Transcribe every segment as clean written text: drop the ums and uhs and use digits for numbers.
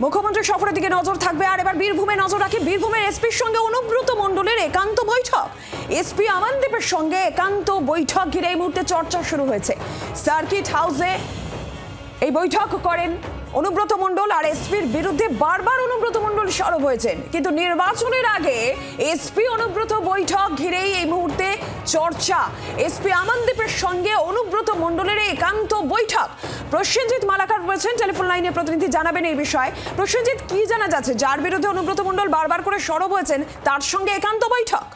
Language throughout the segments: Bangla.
মুখ্যমন্ত্রী সফরের দিকে নজর থাকবে। আর এবার বীরভূমে নজর রাখি। বীরভূমের এসপির সঙ্গে অনুব্রত মণ্ডলের একান্ত বৈঠক। এসপি আমানদীপের সঙ্গে একান্ত বৈঠক ঘিরে এই মুহূর্তে চর্চা শুরু হয়েছে। সার্কিট হাউসে এই বৈঠক করেন অনুব্রত মণ্ডল। আর এসপির বিরুদ্ধে বারবার অনুব্রত মণ্ডল সরব হয়েছেন, কিন্তু নির্বাচনের আগে এসপি অনুব্রত বৈঠক ঘিরেই এই মুহূর্তে চর্চা। এসপি আমানদীপের সঙ্গে অনুব্রত মণ্ডলের একান্ত বৈঠক। প্রসেনজিৎ মালাকার রয়েছেন টেলিফোন লাইনে, প্রতিনিধি জানাবেন এই বিষয়ে। প্রসেনজিৎ, কি জানা যাচ্ছে যার বিরুদ্ধে অনুব্রত মণ্ডল বারবার করে সরব হয়েছেন তার সঙ্গে একান্ত বৈঠক?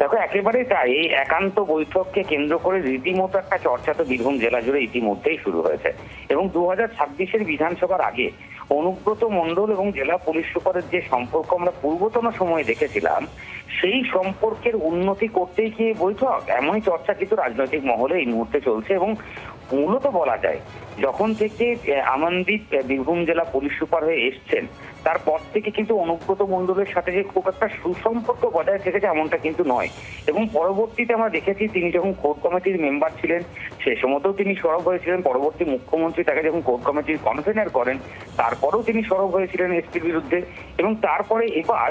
দেখো, একেবারে তাই। এই একান্ত বৈঠককে কেন্দ্র করে রীতিমতো একটা চর্চা তো বীরভূম জেলা জুড়ে ইতিমধ্যেই শুরু হয়েছে। এবং 2026-এর বিধানসভার আগে অনুব্রত মণ্ডল এবং জেলা পুলিশ সুপারের যে সম্পর্ক আমরা পূর্বতন সময়ে দেখেছিলাম, সেই সম্পর্কের উন্নতি করতেই কি বৈঠক, এমনই চর্চা কিন্তু রাজনৈতিক মহলে এই মুহূর্তে চলছে। এবং মূলত বলা যায়, যখন থেকে আমানদীপ বীরভূম জেলা পুলিশ সুপার হয়ে এসছেন তারপর থেকে কিন্তু অনুব্রত মণ্ডলের সাথে যে খুব একটা সুসম্পর্ক বজায় থেকেছে এমনটা কিন্তু নয়। এবং পরবর্তীতে আমরা দেখেছি তিনি যখন কোর কমিটির মেম্বার ছিলেন সে সময়তেও তিনি সরব হয়েছিলেন। পরবর্তী মুখ্যমন্ত্রী তাকে যখন কোর কমিটির কনভেনার করেন তারপরেও তিনি সরব হয়েছিলেন এসপির বিরুদ্ধে। এবং তারপরে এবার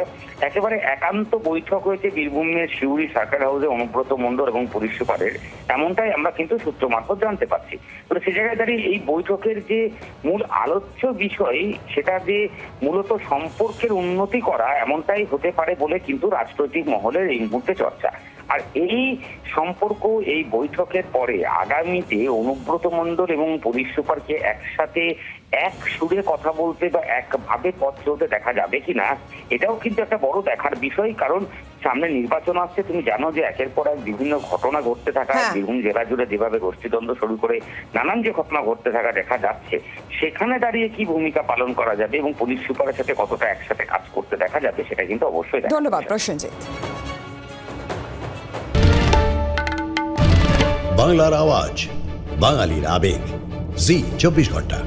একেবারে একান্ত বৈঠক হয়েছে বীরভূমের শিউরি সার্কিট হাউসে অনুব্রত মণ্ডল এবং পুলিশ সুপারের, এমনটাই আমরা কিন্তু সূত্র মারফত জানতে পারছি। তো সে জায়গায় দাঁড়িয়ে এই বৈঠকের যে মূল আলোচ্য বিষয় সেটা যে মূলত সম্পর্কের উন্নতি করা, এমনটাই হতে পারে বলে কিন্তু রাজনৈতিক মহলের এই মুহূর্তে চর্চা। আর এই সম্পর্ক এই বৈঠকের পরে আগামীতে অনুব্রত মণ্ডল এবং পুলিশ সুপারকে একসাথে এক সুরে কথা বলতে বা একভাবে পথ চলতে দেখা যাবে কিনা, এটাও কিন্তু একটা বড় দেখার বিষয়। কারণ সামনে নির্বাচন আসছে, তুমি জানো যে একের পর এক বিভিন্ন ঘটনা ঘটতে থাকা, বীরভূম জেলা জুড়ে যেভাবে গোষ্ঠীদ্বন্দ্ব শুরু করে নানান যে ঘটনা ঘটতে থাকা দেখা যাচ্ছে, সেখানে দাঁড়িয়ে কি ভূমিকা পালন করা যাবে এবং পুলিশ সুপারের সাথে কতটা একসাথে কাজ করতে দেখা যাবে সেটা কিন্তু অবশ্যই। ধন্যবাদ প্রসেনজিৎ। বাংলার আওয়াজ, বাঙালির আবেগ, জি 24 ঘন্টা।